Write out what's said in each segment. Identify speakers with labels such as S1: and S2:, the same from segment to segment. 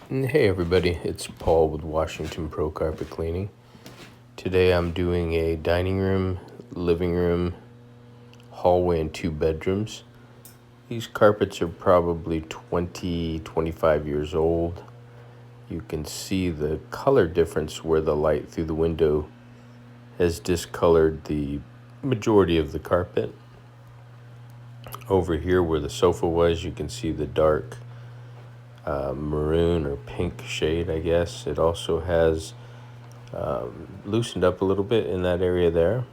S1: Hey everybody, it's Paul with Washington Pro Carpet Cleaning. Today I'm doing a dining room, living room, hallway, and 2 bedrooms. These carpets are probably 25 years old. You can see the color difference where the light through the window has discolored the majority of the carpet. Over here where the sofa was, you can see the dark maroon or pink shade, I guess. It also has loosened up a little bit in that area there.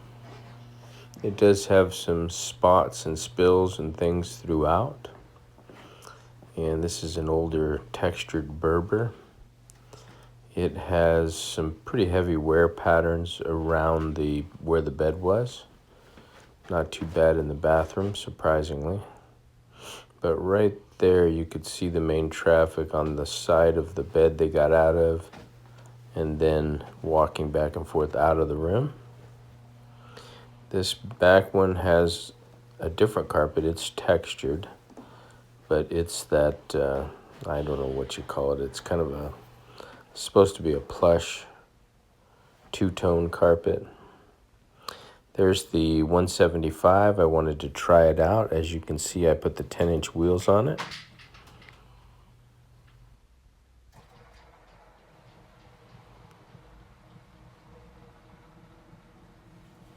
S1: It does have some spots and spills and things throughout. And this is an older textured Berber. It has some pretty heavy wear patterns around where the bed was. Not too bad in the bathroom, surprisingly. But right there you could see the main traffic on the side of the bed they got out of, and then walking back and forth out of the room. This back one has a different carpet. It's textured, but it's that, I don't know what you call it. It's kind of supposed to be a plush two-tone carpet. There's the 175. I wanted to try it out. As you can see, I put the 10-inch wheels on it.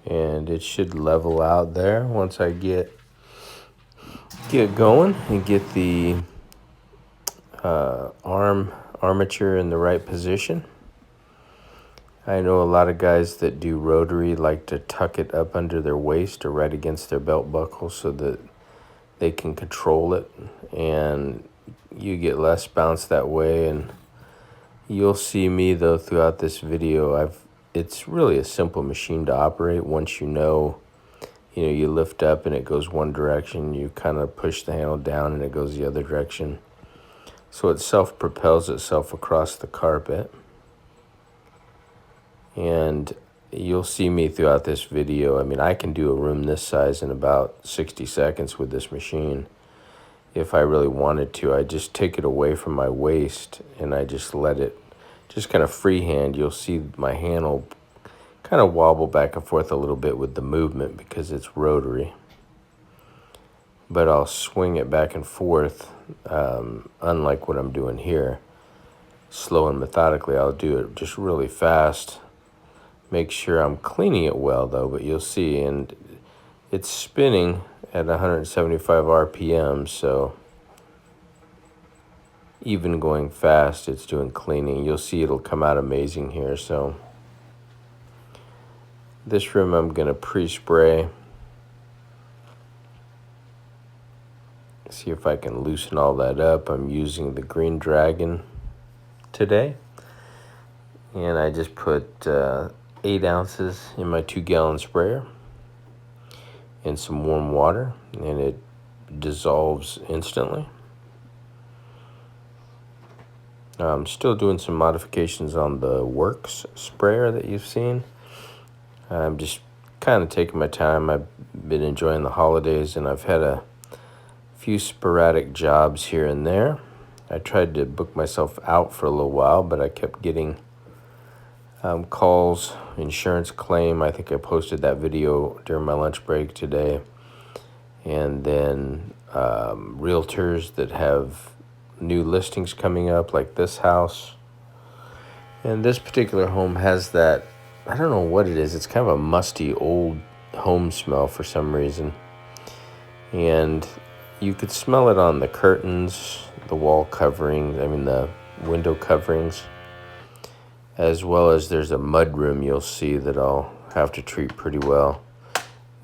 S1: And it should level out there once I get going and get the armature in the right position. I know a lot of guys that do Rotary like to tuck it up under their waist or right against their belt buckle so that they can control it, and you get less bounce that way. And you'll see me though throughout this video, it's really a simple machine to operate. Once you lift up and it goes one direction, you kind of push the handle down and it goes the other direction. So it self-propels itself across the carpet. And you'll see me throughout this video. I mean, I can do a room this size in about 60 seconds with this machine. If I really wanted to, I just take it away from my waist and I just let it just kind of freehand. You'll see my hand will kind of wobble back and forth a little bit with the movement because it's rotary. But I'll swing it back and forth, unlike what I'm doing here. Slow and methodically, I'll do it just really fast. Make sure I'm cleaning it well though, but you'll see, and it's spinning at 175 RPM, so even going fast, it's doing cleaning. You'll see it'll come out amazing here. So this room I'm gonna pre-spray. See if I can loosen all that up. I'm using the Green Dragon today, and I just put 8 ounces in my 2-gallon sprayer and some warm water, and it dissolves instantly. I'm still doing some modifications on the Works sprayer that you've seen. I'm just kind of taking my time. I've been enjoying the holidays, and I've had a few sporadic jobs here and there. I tried to book myself out for a little while, but I kept getting calls, insurance claim. I think I posted that video during my lunch break today. And then realtors that have new listings coming up, like this house. And this particular home has that, I don't know what it is. It's kind of a musty old home smell for some reason. And you could smell it on the curtains, the wall coverings, the window coverings, as well as there's a mud room you'll see that I'll have to treat pretty well.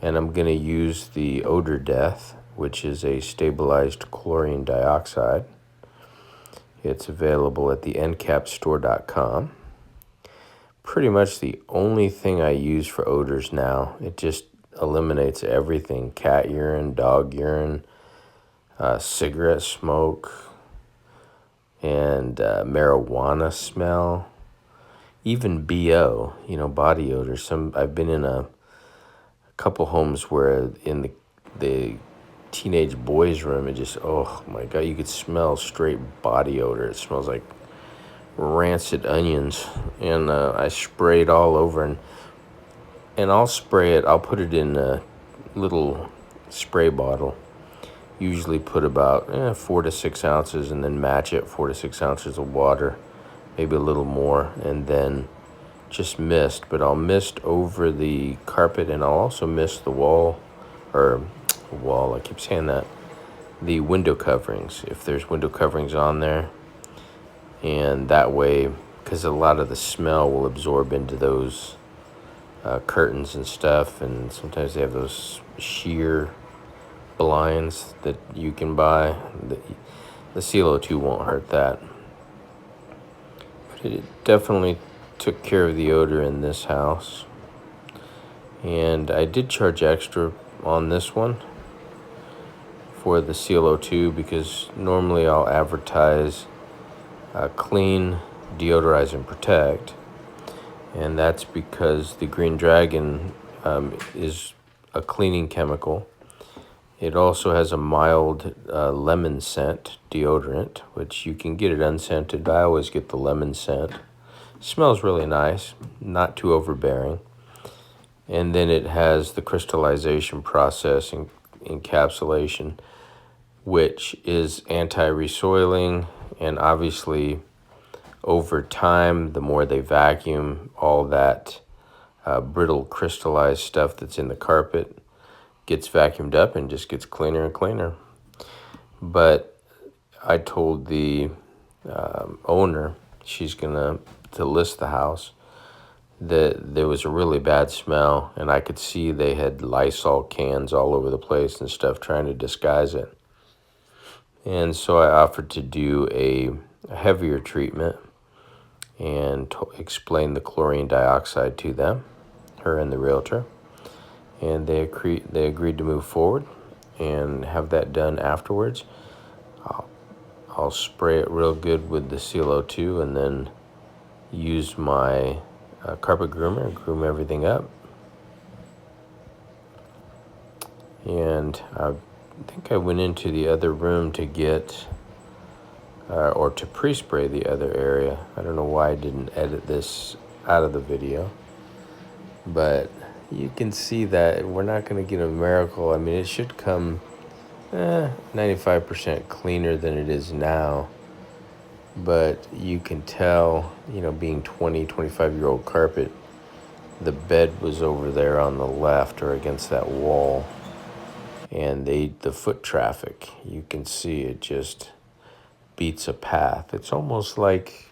S1: And I'm going to use the Odor Death, which is a stabilized chlorine dioxide. It's available at the endcapstore.com. Pretty much the only thing I use for odors now. It just eliminates everything: cat urine, dog urine, cigarette smoke, and marijuana smell. Even BO, body odor. I've been in a couple homes where in the teenage boys' room, it just, oh my God, you could smell straight body odor. It smells like rancid onions, and I sprayed all over, and I'll spray it. I'll put it in a little spray bottle. Usually put about 4 to 6 ounces, and then match it 4 to 6 ounces of water, maybe a little more, and then just mist. But I'll mist over the carpet, and I'll also mist the wall, I keep saying that, the window coverings, if there's window coverings on there. And that way, because a lot of the smell will absorb into those curtains and stuff, and sometimes they have those sheer blinds that you can buy. The CO2 won't hurt that. But it definitely took care of the odor in this house. And I did charge extra on this one for the CO2, because normally I'll advertise clean, deodorize, and protect. And that's because the Green Dragon is a cleaning chemical. It also has a mild lemon scent deodorant, which you can get it unscented. I always get the lemon scent. Smells really nice, not too overbearing. And then it has the crystallization process and encapsulation, which is anti-resoiling, and obviously over time, the more they vacuum, all that brittle crystallized stuff that's in the carpet gets vacuumed up and just gets cleaner and cleaner. But I told the owner, she's gonna to list the house, that there was a really bad smell, and I could see they had Lysol cans all over the place and stuff trying to disguise it. And so I offered to do a heavier treatment and explain the chlorine dioxide to them, her and the realtor. And they agreed to move forward and have that done afterwards. I'll spray it real good with the CO2, and then use my carpet groomer and groom everything up. And I think I went into the other room to get or to pre-spray the other area. I don't know why I didn't edit this out of the video, but you can see that we're not going to get a miracle. I mean, it should come 95% cleaner than it is now, but you can tell, being 25-year-old carpet, the bed was over there on the left or against that wall, and the foot traffic, you can see it just beats a path. It's almost like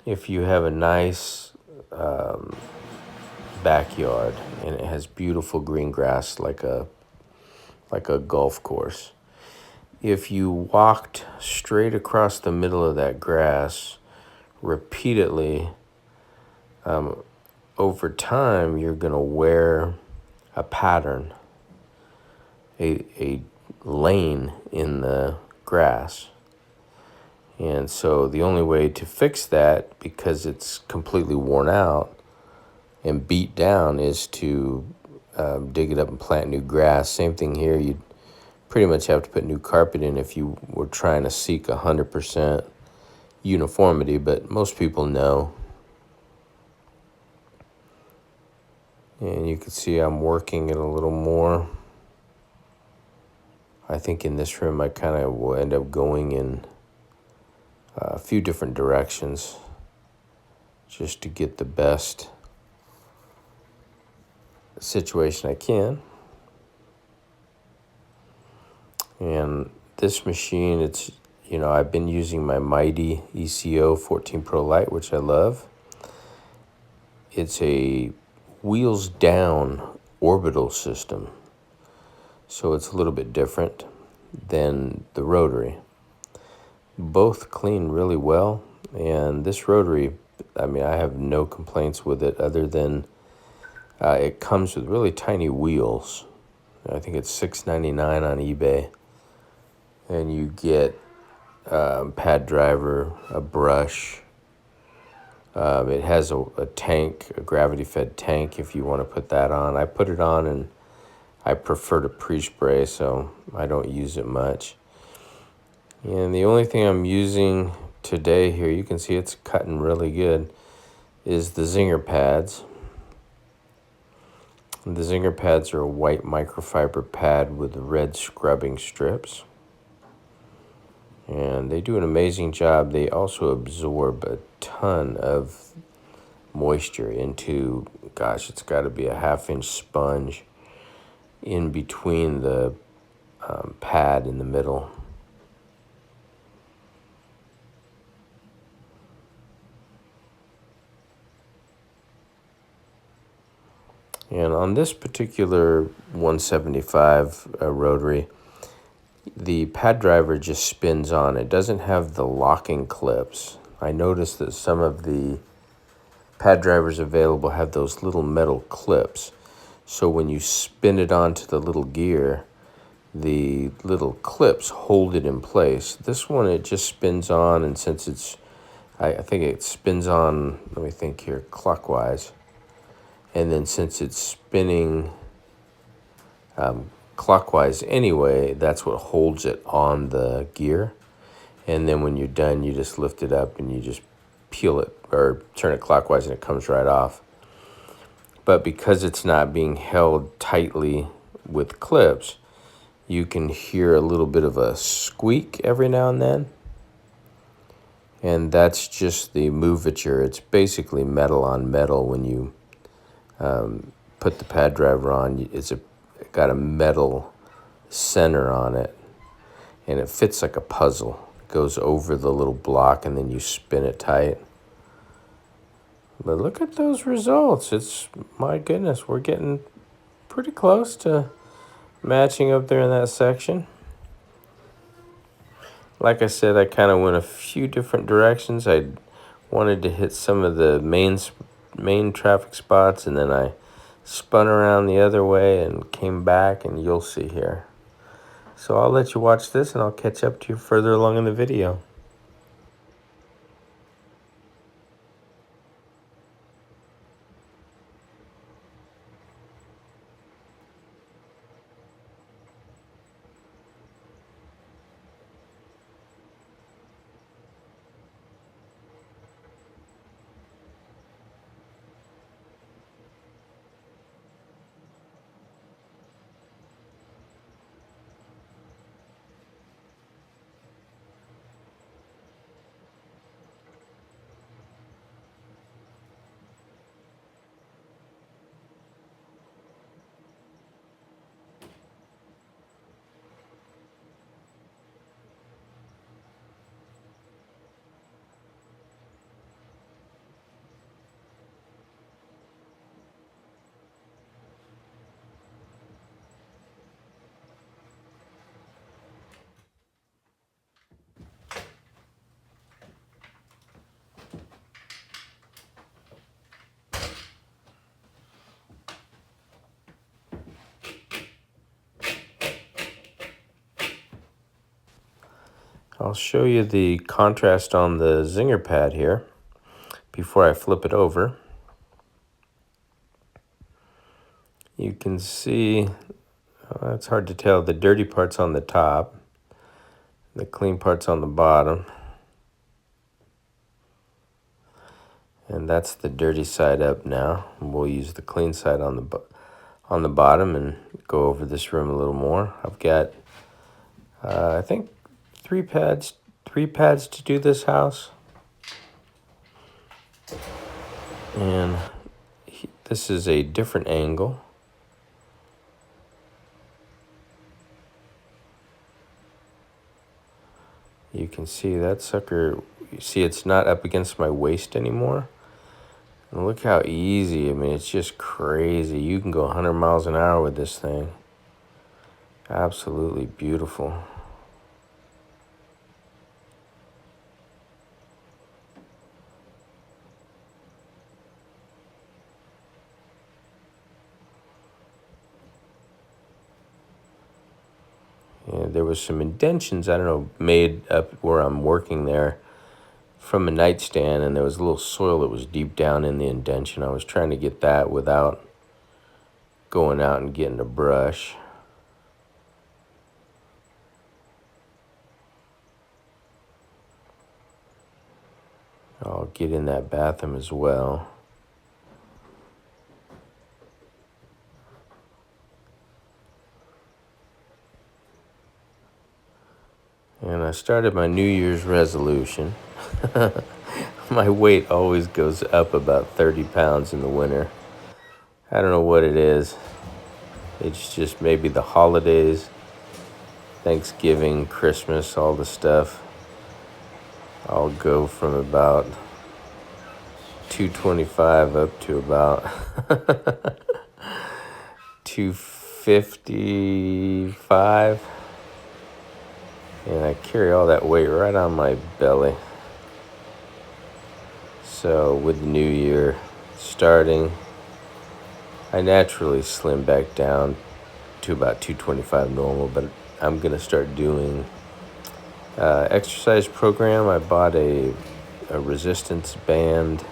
S1: if you have a nice backyard and it has beautiful green grass, like a golf course. If you walked straight across the middle of that grass repeatedly, over time you're going to wear a pattern, a lane in the grass. And so the only way to fix that, because it's completely worn out and beat down, is to dig it up and plant new grass. Same thing here. You'd pretty much have to put new carpet in if you were trying to seek 100% uniformity, but most people know. And you can see I'm working it a little more. I think in this room I kind of will end up going in a few different directions just to get the best situation I can. And this machine, it's, I've been using my Mighty ECO 14 Pro Lite, which I love. It's a wheels down orbital system, so it's a little bit different than the Rotary. Both clean really well, and this Rotary, I have no complaints with it other than it comes with really tiny wheels. I think it's $6.99 on eBay, and you get pad driver, a brush. It has a tank, a gravity-fed tank, if you want to put that on. I put it on, and I prefer to pre-spray, so I don't use it much. And the only thing I'm using today here, you can see it's cutting really good, is the Zinger pads. The Zinger pads are a white microfiber pad with red scrubbing strips. And they do an amazing job. They also absorb a ton of moisture into, gosh, it's got to be a 1/2 inch sponge in between the pad in the middle. And on this particular 175 Rotary, the pad driver just spins on. It doesn't have the locking clips. I noticed that some of the pad drivers available have those little metal clips. So when you spin it onto the little gear, the little clips hold it in place. This one, it just spins on, and since it's, I think it spins on, let me think here, clockwise. And then since it's spinning clockwise anyway, that's what holds it on the gear. And then when you're done, you just lift it up and you just peel it or turn it clockwise and it comes right off. But because it's not being held tightly with clips, you can hear a little bit of a squeak every now and then. And that's just the movature. It's basically metal on metal when you put the pad driver on. It's got a metal center on it, and it fits like a puzzle. It goes over the little block, and then you spin it tight. But look at those results. It's, my goodness, we're getting pretty close to matching up there in that section. Like I said, I kind of went a few different directions. I wanted to hit some of the main traffic spots, and then I spun around the other way and came back, and you'll see here. So I'll let you watch this, and I'll catch up to you further along in the video. I'll show you the contrast on the Zinger pad here before I flip it over. You can see, it's hard to tell, the dirty part's on the top, the clean part's on the bottom. And that's the dirty side up now. We'll use the clean side on the bottom and go over this room a little more. I've got, I think, three pads to do this house. And this is a different angle. You can see that sucker, you see it's not up against my waist anymore. And look how easy, I mean, it's just crazy. You can go 100 miles an hour with this thing. Absolutely beautiful. And there was some indentions, I don't know, made up where I'm working there from a nightstand, and there was a little soil that was deep down in the indention. I was trying to get that without going out and getting a brush. I'll get in that bathroom as well. And I started my New Year's resolution. My weight always goes up about 30 pounds in the winter. I don't know what it is. It's just maybe the holidays, Thanksgiving, Christmas, all the stuff. I'll go from about 225 up to about 255. And I carry all that weight right on my belly. So with the new year starting, I naturally slim back down to about 225 normal, but I'm going to start doing exercise program. I bought a resistance band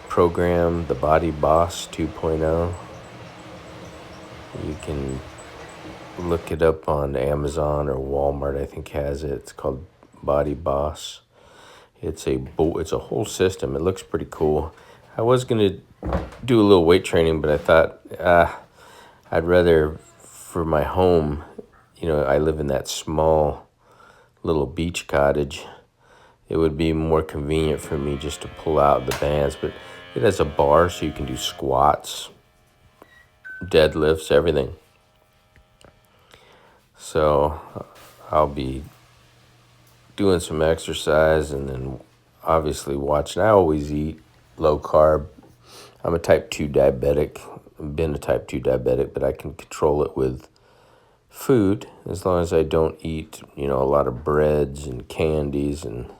S1: program, the Body Boss 2.0. You can look it up on Amazon or Walmart, I think has it. It's called Body Boss. It's a whole system. It looks pretty cool. I was going to do a little weight training, but I thought I'd rather, for my home, I live in that small little beach cottage. It would be more convenient for me just to pull out the bands, but it has a bar so you can do squats, deadlifts, everything. So I'll be doing some exercise and then obviously watching. I always eat low carb. I'm a type 2 diabetic. I've been a type 2 diabetic, but I can control it with food as long as I don't eat, a lot of breads and candies and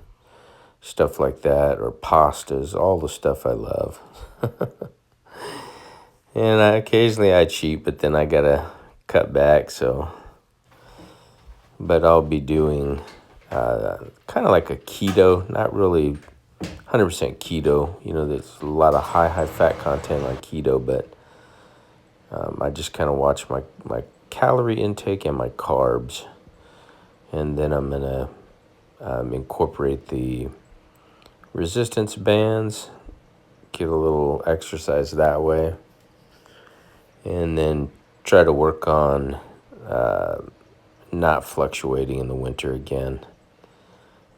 S1: stuff like that, or pastas, all the stuff I love. And occasionally I cheat, but then I gotta cut back. But I'll be doing kind of like a keto, not really 100% keto. There's a lot of high fat content on keto, but I just kind of watch my calorie intake and my carbs. And then I'm going to incorporate the resistance bands, get a little exercise that way, and then try to work on not fluctuating in the winter again.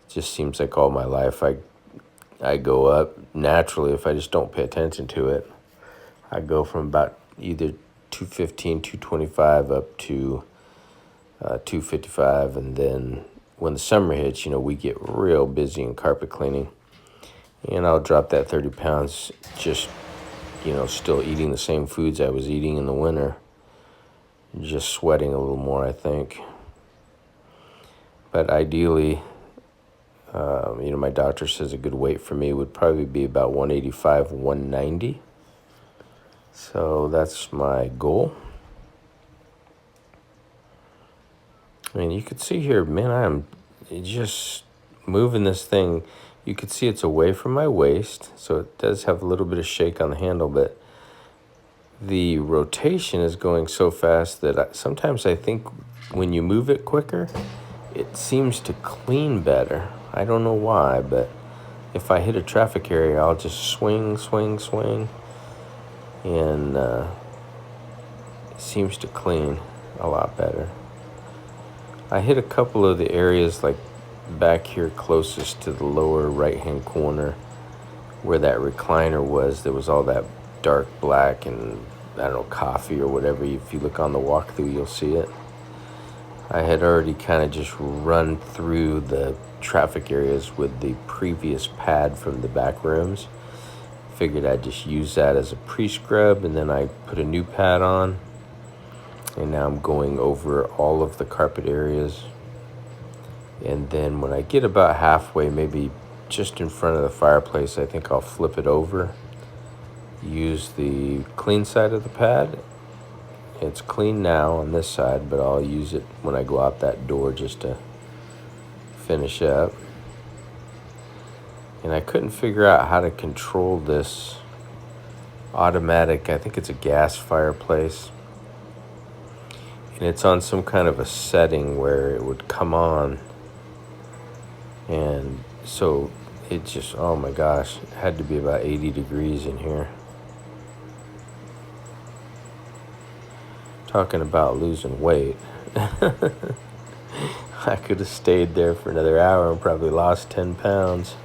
S1: It just seems like all my life I go up naturally if I just don't pay attention to it. I go from about either 215, 225 up to 255, and then when the summer hits, we get real busy in carpet cleaning, and I'll drop that 30 pounds just, still eating the same foods I was eating in the winter, just sweating a little more, I think. But ideally, my doctor says a good weight for me would probably be about 185, 190. So that's my goal. I mean, you could see here, man, I'm just moving this thing. You could see it's away from my waist, so it does have a little bit of shake on the handle, but the rotation is going so fast that sometimes I think when you move it quicker, it seems to clean better. I don't know why, but if I hit a traffic area, I'll just swing, and it seems to clean a lot better. I hit a couple of the areas like back here closest to the lower right-hand corner where that recliner was. There was all that dark black and, I don't know, coffee or whatever. If you look on the walkthrough, you'll see it. I had already kind of just run through the traffic areas with the previous pad from the back rooms. Figured I'd just use that as a pre-scrub, and then I put a new pad on. And now I'm going over all of the carpet areas. And then when I get about halfway, maybe just in front of the fireplace, I think I'll flip it over. Use the clean side of the pad. It's clean now on this side, but I'll use it when I go out that door just to finish up. And I couldn't figure out how to control this automatic, I think it's a gas fireplace. And it's on some kind of a setting where it would come on. And so it just, oh my gosh, it had to be about 80 degrees in here. Talking about losing weight. I could have stayed there for another hour and probably lost 10 pounds.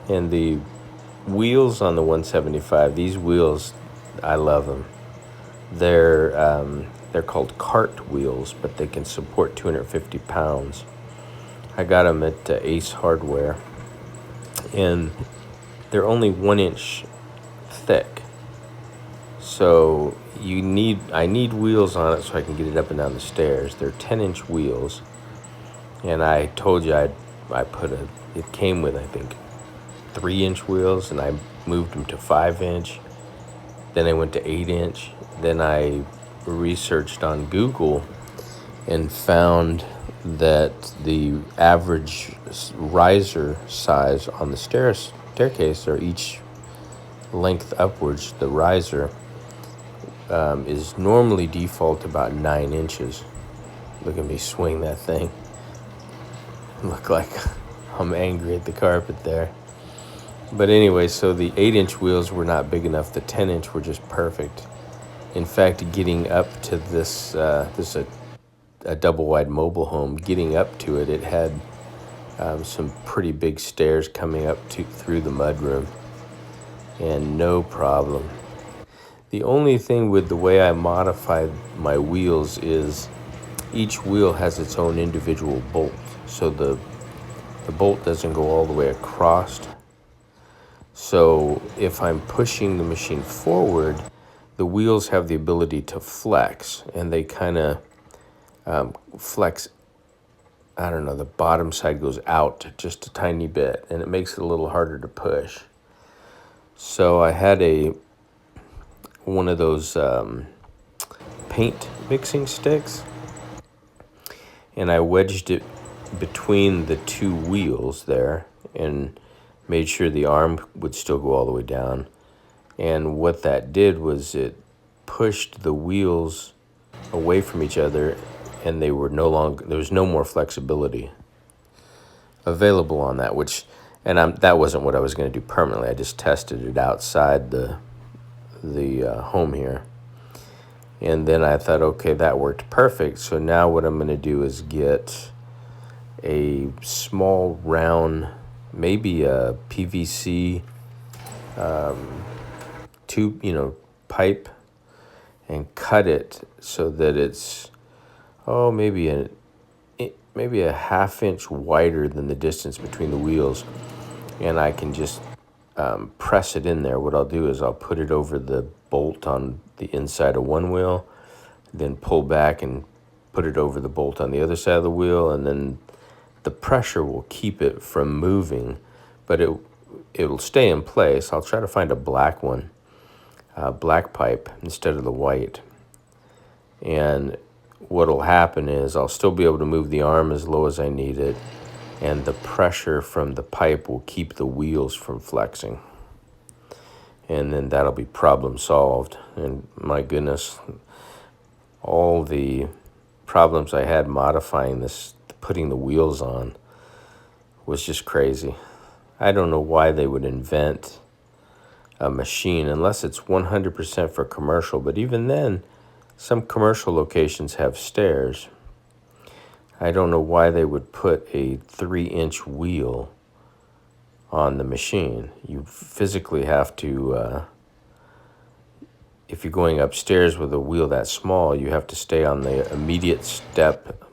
S1: And the wheels on the 175, these wheels, I love them. They're called cart wheels, but they can support 250 pounds. I got them at Ace Hardware, and they're only 1 inch thick. So I need wheels on it so I can get it up and down the stairs. They're 10-inch wheels, and I told you it came with, I think, 3-inch wheels, and I moved them to 5-inch. Then I went to 8-inch. Then I researched on Google and found that the average riser size on the staircase, or each length upwards, the riser is normally default about 9 inches. Look at me swing that thing. Look like I'm angry at the carpet there. But anyway, so the 8-inch wheels were not big enough. The 10-inch were just perfect. In fact, getting up to this a double wide mobile home, getting up to it, it had some pretty big stairs coming up through the mudroom, and no problem. The only thing with the way I modified my wheels is each wheel has its own individual bolt, so the bolt doesn't go all the way across. So if I'm pushing the machine forward, the wheels have the ability to flex, and they kind of flex. I don't know, the bottom side goes out just a tiny bit, and it makes it a little harder to push. So I had one of those paint mixing sticks, and I wedged it between the two wheels there and made sure the arm would still go all the way down. And what that did was it pushed the wheels away from each other, and there was no more flexibility available on that, that wasn't what I was going to do permanently. I just tested it outside the home here. And then I thought, okay, that worked perfect. So now what I'm going to do is get a small round, maybe a PVC tube, pipe, and cut it so that it's maybe a half-inch wider than the distance between the wheels, and I can just press it in there. What I'll do is I'll put it over the bolt on the inside of one wheel, then pull back and put it over the bolt on the other side of the wheel, and then the pressure will keep it from moving, but it'll stay in place. I'll try to find a black one, black pipe instead of the white. And what'll happen is I'll still be able to move the arm as low as I need it, and the pressure from the pipe will keep the wheels from flexing. And then that'll be problem solved. And my goodness, all the problems I had modifying this, putting the wheels on, was just crazy. I don't know why they would invent a machine unless it's 100% for commercial, but even then, some commercial locations have stairs. I don't know why they would put a 3-inch wheel on the machine. You physically have to, if you're going upstairs with a wheel that small, you have to stay on the immediate step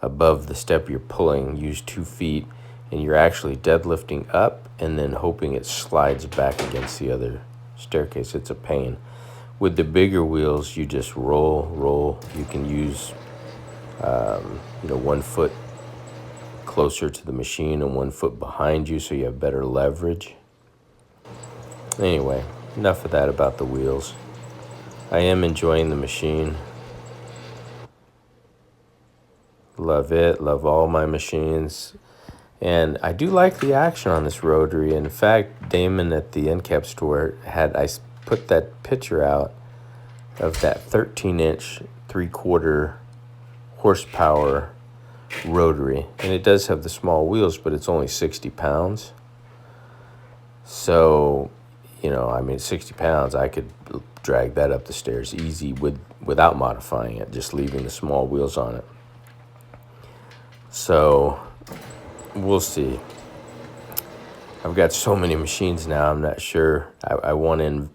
S1: above the step you're pulling, use 2 feet, and you're actually deadlifting up and then hoping it slides back against the other staircase. It's a pain. With the bigger wheels, you just roll. You can use 1 foot closer to the machine and 1 foot behind you, so you have better leverage. Anyway, enough of that about the wheels. I am enjoying the machine. Love it, love all my machines. And I do like the action on this Rotary. In fact, Damon at the end cap store I put that picture out of that 13-inch 3/4 horsepower Rotary, and it does have the small wheels, but it's only 60 pounds. So, I mean, 60 pounds, I could drag that up the stairs easy without modifying it, just leaving the small wheels on it. So, we'll see. I've got so many machines now, I'm not sure. I want to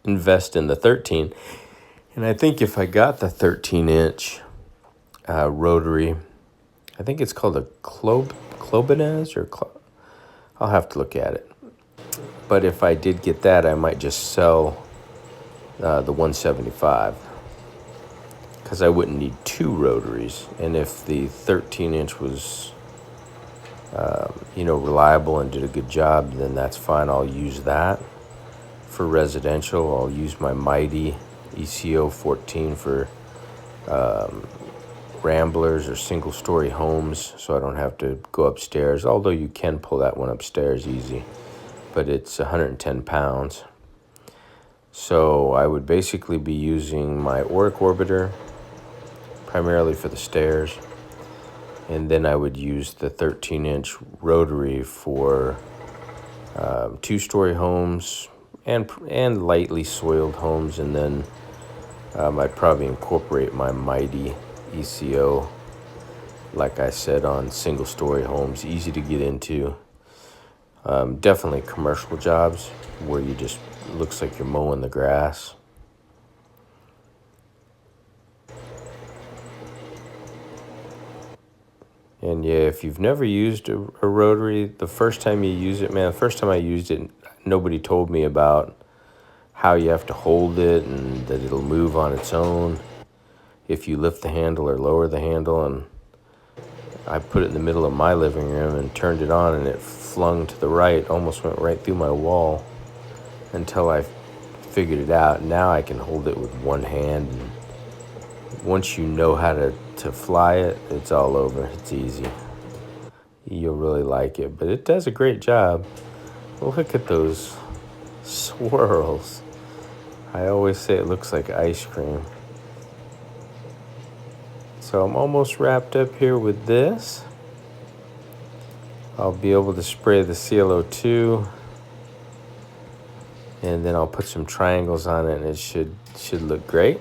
S1: invest in the 13. And I think if I got the 13-inch Rotary, I think it's called a Clobanez I'll have to look at it. But if I did get that, I might just sell the 175 because I wouldn't need two rotaries. And if the 13-inch was, reliable and did a good job, then that's fine. I'll use that for residential. I'll use my Mighty ECO 14 for ramblers or single-story homes, so I don't have to go upstairs, although you can pull that one upstairs easy, but it's 110 pounds. So I would basically be using my Auric Orbiter primarily for the stairs, and then I would use the 13-inch Rotary for two-story homes and lightly soiled homes, and then I'd probably incorporate my Mighty ECO, like I said, on single-story homes, easy to get into. Definitely commercial jobs where you just looks like you're mowing the grass. And yeah, if you've never used a Rotary, the first time you use it, the first time I used it, nobody told me about how you have to hold it and that it'll move on its own if you lift the handle or lower the handle. And I put it in the middle of my living room and turned it on, and it flung to the right, almost went right through my wall until I figured it out. Now I can hold it with one hand, and once you know how to fly it, it's all over. It's easy. You'll really like it, but it does a great job. Look at those swirls. I always say it looks like ice cream. So I'm almost wrapped up here with this. I'll be able to spray the CLO2, and then I'll put some triangles on it, and it should look great.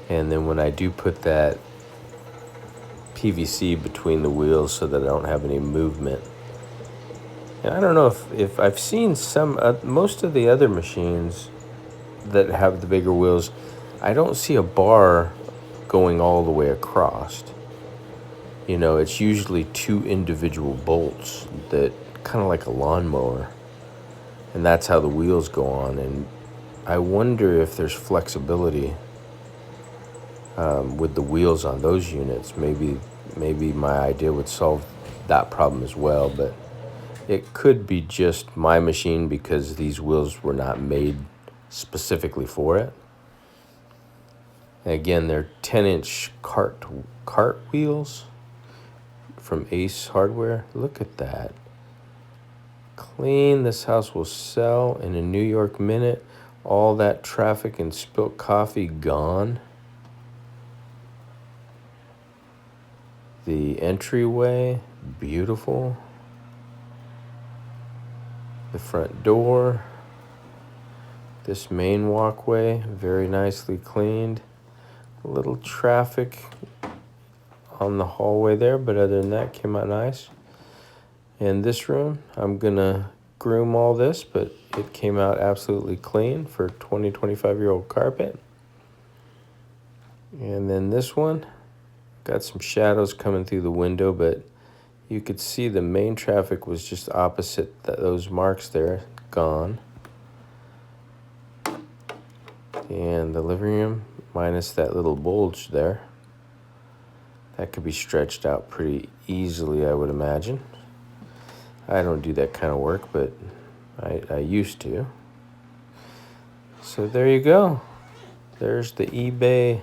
S1: And then when I do put that PVC between the wheels so that I don't have any movement. And I don't know if I've seen most of the other machines that have the bigger wheels, I don't see a bar going all the way across. It's usually two individual bolts that kind of like a lawnmower, and that's how the wheels go on. And I wonder if there's flexibility with the wheels on those units. Maybe my idea would solve that problem as well, but it could be just my machine because these wheels were not made specifically for it. And again, they're 10-inch cart wheels from Ace Hardware. Look at that. Clean. This house will sell in a New York minute. All that traffic and spilt coffee gone. The entryway, beautiful. The front door. This main walkway, very nicely cleaned. A little traffic on the hallway there, but other than that, came out nice. And this room, I'm gonna groom all this, but it came out absolutely clean for 25-year-old carpet. And then this one, got some shadows coming through the window, but you could see the main traffic was just opposite those marks there, gone. And the living room, minus that little bulge there. That could be stretched out pretty easily, I would imagine. I don't do that kind of work, but I used to. So there you go. There's the eBay.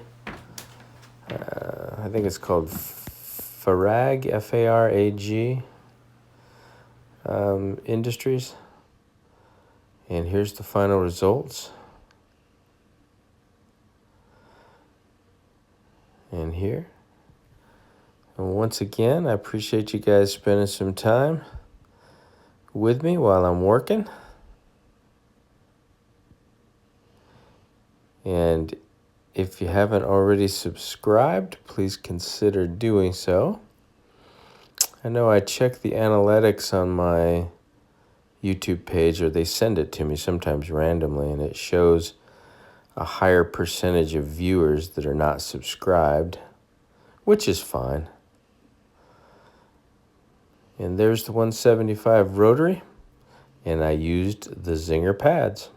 S1: I think it's called Farag, F-A-R-A-G Industries. And here's the final results. and here. And once again, I appreciate you guys spending some time with me while I'm working. And if you haven't already subscribed, please consider doing so. I know I check the analytics on my YouTube page, or they send it to me sometimes randomly, and it shows a higher percentage of viewers that are not subscribed, which is fine. And there's the 175 Rotary, and I used the Zinger pads.